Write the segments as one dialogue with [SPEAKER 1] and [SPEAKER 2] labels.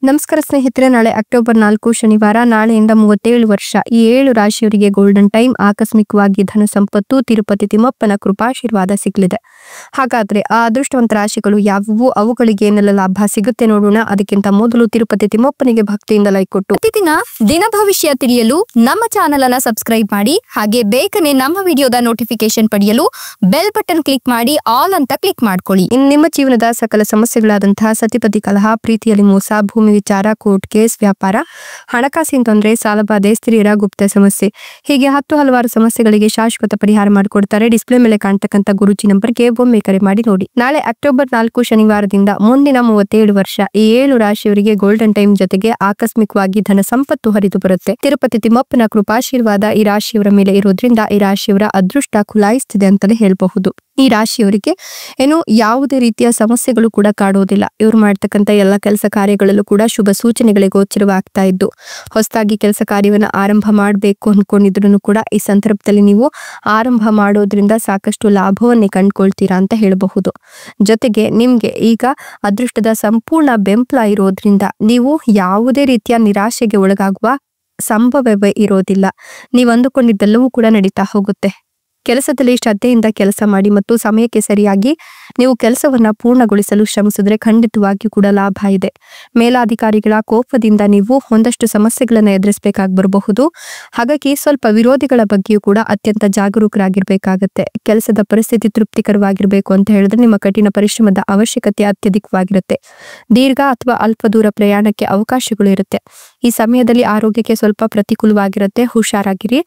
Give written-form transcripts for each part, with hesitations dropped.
[SPEAKER 1] ನಮಸ್ಕಾರ ಸ್ನೇಹಿತರೆ, ನಾಳೆ ಅಕ್ಟೋಬರ್ 4 ಶನಿವಾರ, ನಾಳೆಯಿಂದ 37 ವರ್ಷ ಈ 7 ರಾಶಿಯವರಿಗೆ ಗೋಲ್ಡನ್ ಟೈಮ್. ಆಕಸ್ಮಿಕವಾಗಿ ಧನ ಸಂಪತ್ತು, ತಿರುಪತಿ ತಿಮ್ಮಪ್ಪನ ಕೃಪಾಶೀರ್ವಾದ ಸಿಗಲಿದೆ. ಹಾಗಾದ್ರೆ ಆ ಅದೃಷ್ಟವಂತ ರಾಶಿಗಳು ಯಾವುವು, ಅವುಗಳಿಗೆ ಏನೆಲ್ಲ ಲಾಭ ಸಿಗುತ್ತೆ ನೋಡೋಣ. ಅದಕ್ಕಿಂತ ಮೊದಲು ತಿರುಪತಿ ತಿಮ್ಮಪ್ಪನಿಗೆ ಭಕ್ತಿಯಿಂದ ಲೈಕ್ ಕೊಟ್ಟು
[SPEAKER 2] ಪ್ರತಿದಿನ ದಿನ ಭವಿಷ್ಯ ತಿಳಿಯಲು ನಮ್ಮ ಚಾನೆಲ್ ಅನ್ನು ಸಬ್ಸ್ಕ್ರೈಬ್ ಮಾಡಿ. ಹಾಗೆ ಬೇಗನೆ ನಮ್ಮ ವಿಡಿಯೋದ ನೋಟಿಫಿಕೇಶನ್ ಪಡೆಯಲು ಬೆಲ್ ಬಟನ್ ಕ್ಲಿಕ್ ಮಾಡಿ ಆಲ್ ಅಂತ ಕ್ಲಿಕ್ ಮಾಡ್ಕೊಳ್ಳಿ.
[SPEAKER 1] ಇನ್ನು ನಿಮ್ಮ ಜೀವನದ ಸಕಲ ಸಮಸ್ಯೆಗಳಾದಂತಹ ಸತಿಪತಿ ಕಲಹ, ಪ್ರೀತಿಯಲ್ಲಿ ಮೋಸ, ಭೂಮಿ ವಿಚಾರ, ಕೋರ್ಟ್ ಕೇಸ್, ವ್ಯಾಪಾರ, ಹಣಕಾಸಿನ ತೊಂದರೆ, ಸಾಲಬಾಧೆ, ಸ್ತ್ರೀಯರ ಗುಪ್ತ ಸಮಸ್ಯೆ, ಹೀಗೆ ಹಲವಾರು ಸಮಸ್ಯೆಗಳಿಗೆ ಶಾಶ್ವತ ಪರಿಹಾರ ಮಾಡಿಕೊಡ್ತಾರೆ. ಡಿಸ್ಪ್ಲೇ ಮೇಲೆ ಕಾಣ್ತಕ್ಕಂಥ ಗುರುಜಿ ನಂಬರ್ಗೆ ಒಮ್ಮೆ ಕರೆ ಮಾಡಿ ನೋಡಿ. ನಾಳೆ ಅಕ್ಟೋಬರ್ 4 ಶನಿವಾರದಿಂದ ಮುಂದಿನ 37 ವರ್ಷ ಈ 7 ರಾಶಿಯವರಿಗೆ ಗೋಲ್ಡನ್ ಟೈಮ್ ಜೊತೆಗೆ ಆಕಸ್ಮಿಕವಾಗಿ ಧನ ಸಂಪತ್ತು ಹರಿದು ಬರುತ್ತೆ. ತಿರುಪತಿ ತಿಮ್ಮಪ್ಪನ ಕೃಪಾಶೀರ್ವಾದ ಈ ರಾಶಿಯವರ ಮೇಲೆ ಇರೋದ್ರಿಂದ ಈ ರಾಶಿಯವರ ಅದೃಷ್ಟ ಖುಲಾಯಿಸ್ತಿದೆ ಅಂತಾನೆ ಹೇಳಬಹುದು. ಈ ರಾಶಿಯವರಿಗೆ ಏನು ಯಾವುದೇ ರೀತಿಯ ಸಮಸ್ಯೆಗಳು ಕೂಡ ಕಾಡೋದಿಲ್ಲ. ಇವ್ರು ಮಾಡ್ತಕ್ಕಂಥ ಎಲ್ಲ ಕೆಲಸ ಕಾರ್ಯಗಳಲ್ಲೂ ಕೂಡ ಶುಭ ಸೂಚನೆಗಳಿಗೆ ಗೋಚರವಾಗ್ತಾ ಇದ್ದು, ಹೊಸದಾಗಿ ಕೆಲಸ ಕಾರ್ಯವನ್ನು ಆರಂಭ ಮಾಡಬೇಕು ಅನ್ಕೊಂಡಿದ್ರು ಕೂಡ ಈ ಸಂದರ್ಭದಲ್ಲಿ ನೀವು ಆರಂಭ ಮಾಡೋದ್ರಿಂದ ಸಾಕಷ್ಟು ಲಾಭವನ್ನೇ ಕಂಡುಕೊಳ್ತೀರಾ ಅಂತ ಹೇಳಬಹುದು. ಜೊತೆಗೆ ನಿಮ್ಗೆ ಈಗ ಅದೃಷ್ಟದ ಸಂಪೂರ್ಣ ಬೆಂಬಲ ಇರೋದ್ರಿಂದ ನೀವು ಯಾವುದೇ ರೀತಿಯ ನಿರಾಶೆಗೆ ಒಳಗಾಗುವ ಸಂಭವವೇ ಇರೋದಿಲ್ಲ. ನೀವು ಅಂದುಕೊಂಡಿದ್ದೆಲ್ಲವೂ ಕೂಡ ನಡೀತಾ ಹೋಗುತ್ತೆ. ಕೆಲಸದಲ್ಲಿ ಶ್ರದ್ಧೆಯಿಂದ ಕೆಲಸ ಮಾಡಿ ಮತ್ತು ಸಮಯಕ್ಕೆ ಸರಿಯಾಗಿ ನೀವು ಕೆಲಸವನ್ನ ಪೂರ್ಣಗೊಳಿಸಲು ಶ್ರಮಿಸಿದ್ರೆ ಖಂಡಿತವಾಗಿಯೂ ಕೂಡ ಲಾಭ ಇದೆ. ಮೇಲಾಧಿಕಾರಿಗಳ ಕೋಪದಿಂದ ನೀವು ಒಂದಷ್ಟು ಸಮಸ್ಯೆಗಳನ್ನು ಎದುರಿಸಬೇಕಾಗಿ ಬರಬಹುದು. ಹಾಗಾಗಿ ಸ್ವಲ್ಪ ವಿರೋಧಿಗಳ ಬಗ್ಗೆಯೂ ಕೂಡ ಅತ್ಯಂತ ಜಾಗರೂಕರಾಗಿರ್ಬೇಕಾಗತ್ತೆ. ಕೆಲಸದ ಪರಿಸ್ಥಿತಿ ತೃಪ್ತಿಕರವಾಗಿರ್ಬೇಕು ಅಂತ ಹೇಳಿದ್ರೆ ನಿಮ್ಮ ಕಠಿಣ ಪರಿಶ್ರಮದ ಅವಶ್ಯಕತೆ ಅತ್ಯಧಿಕವಾಗಿರುತ್ತೆ. ದೀರ್ಘ ಅಥವಾ ಅಲ್ಪ ದೂರ ಪ್ರಯಾಣಕ್ಕೆ ಅವಕಾಶಗಳು ಇರುತ್ತೆ. ಈ ಸಮಯದಲ್ಲಿ ಆರೋಗ್ಯಕ್ಕೆ ಸ್ವಲ್ಪ ಪ್ರತಿಕೂಲವಾಗಿರುತ್ತೆ, ಹುಷಾರಾಗಿರಿ.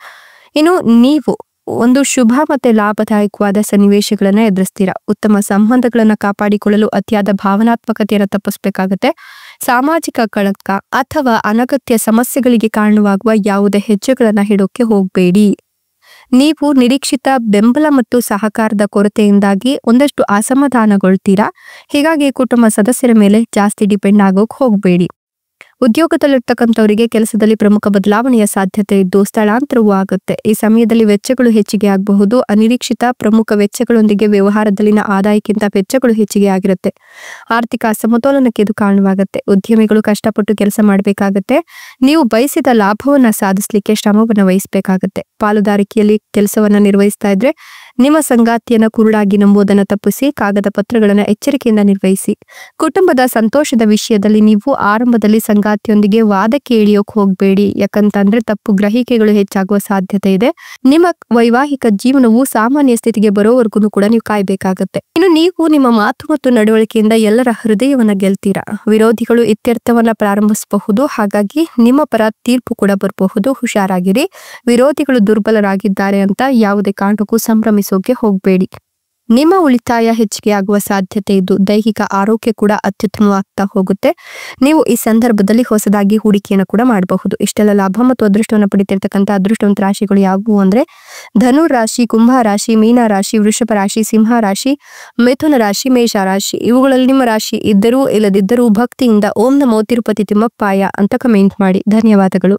[SPEAKER 1] ಇನ್ನು ನೀವು ಒಂದು ಶುಭ ಮತ್ತೆ ಲಾಭದಾಯಕವಾದ ಸನ್ನಿವೇಶಗಳನ್ನ ಎದುರಿಸ್ತೀರಾ. ಉತ್ತಮ ಸಂಬಂಧಗಳನ್ನ ಕಾಪಾಡಿಕೊಳ್ಳಲು ಅತಿಯಾದ ಭಾವನಾತ್ಮಕತೆಯನ್ನು ತಪ್ಪಿಸಬೇಕಾಗತ್ತೆ. ಸಾಮಾಜಿಕ ಕಳಂಕ ಅಥವಾ ಅನಗತ್ಯ ಸಮಸ್ಯೆಗಳಿಗೆ ಕಾರಣವಾಗುವ ಯಾವುದೇ ಹೆಜ್ಜೆಗಳನ್ನ ಇಡೋಕೆ ಹೋಗಬೇಡಿ. ನೀವು ನಿರೀಕ್ಷಿತ ಬೆಂಬಲ ಮತ್ತು ಸಹಕಾರದ ಕೊರತೆಯಿಂದಾಗಿ ಒಂದಷ್ಟು ಅಸಮಾಧಾನಗೊಳ್ತೀರಾ. ಹೀಗಾಗಿ ಕುಟುಂಬ ಸದಸ್ಯರ ಮೇಲೆ ಜಾಸ್ತಿ ಡಿಪೆಂಡ್ ಆಗೋಕೆ ಹೋಗಬೇಡಿ. ಉದ್ಯೋಗದಲ್ಲಿರ್ತಕ್ಕಂಥವರಿಗೆ ಕೆಲಸದಲ್ಲಿ ಪ್ರಮುಖ ಬದಲಾವಣೆಯ ಸಾಧ್ಯತೆ ಇದ್ದು ಸ್ಥಳಾಂತರವೂ ಆಗುತ್ತೆ. ಈ ಸಮಯದಲ್ಲಿ ವೆಚ್ಚಗಳು ಹೆಚ್ಚಿಗೆ ಆಗಬಹುದು. ಅನಿರೀಕ್ಷಿತ ಪ್ರಮುಖ ವೆಚ್ಚಗಳೊಂದಿಗೆ ವ್ಯವಹಾರದಲ್ಲಿನ ಆದಾಯಕ್ಕಿಂತ ವೆಚ್ಚಗಳು ಹೆಚ್ಚಿಗೆ ಆಗಿರುತ್ತೆ. ಆರ್ಥಿಕ ಅಸಮತೋಲನಕ್ಕೆ ಇದು ಕಾರಣವಾಗುತ್ತೆ. ಉದ್ಯಮಿಗಳು ಕಷ್ಟಪಟ್ಟು ಕೆಲಸ ಮಾಡಬೇಕಾಗತ್ತೆ. ನೀವು ಬಯಸಿದ ಲಾಭವನ್ನ ಸಾಧಿಸಲಿಕ್ಕೆ ಶ್ರಮವನ್ನು ವಹಿಸಬೇಕಾಗತ್ತೆ. ಪಾಲುದಾರಿಕೆಯಲ್ಲಿ ಕೆಲಸವನ್ನ ನಿರ್ವಹಿಸ್ತಾ ಇದ್ರೆ ನಿಮ್ಮ ಸಂಗಾತಿಯನ್ನ ಕುರುಡಾಗಿ ನಂಬುವುದನ್ನು ತಪ್ಪಿಸಿ ಕಾಗದ ಪತ್ರಗಳನ್ನ ಎಚ್ಚರಿಕೆಯಿಂದ ನಿರ್ವಹಿಸಿ. ಕುಟುಂಬದ ಸಂತೋಷದ ವಿಷಯದಲ್ಲಿ ನೀವು ಆರಂಭದಲ್ಲಿ ಸಂಗಾತಿಯೊಂದಿಗೆ ವಾದಕ್ಕೆ ಇಳಿಯೋಕೆ ಹೋಗಬೇಡಿ. ಯಾಕಂತಂದ್ರೆ ತಪ್ಪು ಗ್ರಹಿಕೆಗಳು ಹೆಚ್ಚಾಗುವ ಸಾಧ್ಯತೆ ಇದೆ. ನಿಮ್ಮ ವೈವಾಹಿಕ ಜೀವನವು ಸಾಮಾನ್ಯ ಸ್ಥಿತಿಗೆ ಬರೋವರೆಗೂ ಕೂಡ ನೀವು ಕಾಯ್ಬೇಕಾಗತ್ತೆ. ಇನ್ನು ನೀವು ನಿಮ್ಮ ಮಾತು ಮತ್ತು ನಡವಳಿಕೆಯಿಂದ ಎಲ್ಲರ ಹೃದಯವನ್ನ ಗೆಲ್ತೀರಾ. ವಿರೋಧಿಗಳು ಇತ್ಯರ್ಥವನ್ನ ಪ್ರಾರಂಭಿಸಬಹುದು. ಹಾಗಾಗಿ ನಿಮ್ಮ ಪರ ತೀರ್ಪು ಕೂಡ ಬರಬಹುದು. ಹುಷಾರಾಗಿರಿ. ವಿರೋಧಿಗಳು ದುರ್ಬಲರಾಗಿದ್ದಾರೆ ಅಂತ ಯಾವುದೇ ಕಾರಣಕ್ಕೂ ಸಂಭ್ರಮಿಸೋಕೆ ಹೋಗಬೇಡಿ. ನಿಮ್ಮ ಉಳಿತಾಯ ಹೆಚ್ಚಿಗೆ ಆಗುವ ಸಾಧ್ಯತೆ ಇದ್ದು ದೈಹಿಕ ಆರೋಗ್ಯ ಕೂಡ ಅತ್ಯುತ್ತಮವಾಗ್ತಾ ಹೋಗುತ್ತೆ. ನೀವು ಈ ಸಂದರ್ಭದಲ್ಲಿ ಹೊಸದಾಗಿ ಹೂಡಿಕೆಯನ್ನು ಕೂಡ ಮಾಡಬಹುದು. ಇಷ್ಟೆಲ್ಲ ಲಾಭ ಮತ್ತು ಅದೃಷ್ಟವನ್ನು ಪಡಿತಿರ್ತಕ್ಕಂಥ ಅದೃಷ್ಟವಂತ ರಾಶಿಗಳು ಯಾವುವು ಅಂದ್ರೆ ಧನು ರಾಶಿ, ಕುಂಭ ರಾಶಿ, ಮೀನ ರಾಶಿ, ವೃಷಭ ರಾಶಿ, ಸಿಂಹ ರಾಶಿ, ಮಿಥುನ ರಾಶಿ, ಮೇಷ ರಾಶಿ. ಇವುಗಳಲ್ಲಿ ನಿಮ್ಮ ರಾಶಿ ಇದ್ದರೂ ಇಲ್ಲದಿದ್ದರೂ ಭಕ್ತಿಯಿಂದ ಓಂ ನಮೋ ತಿರುಪತಿ ತಿಮ್ಮಪ್ಪಾಯ ಅಂತ ಕಮೆಂಟ್ ಮಾಡಿ. ಧನ್ಯವಾದಗಳು.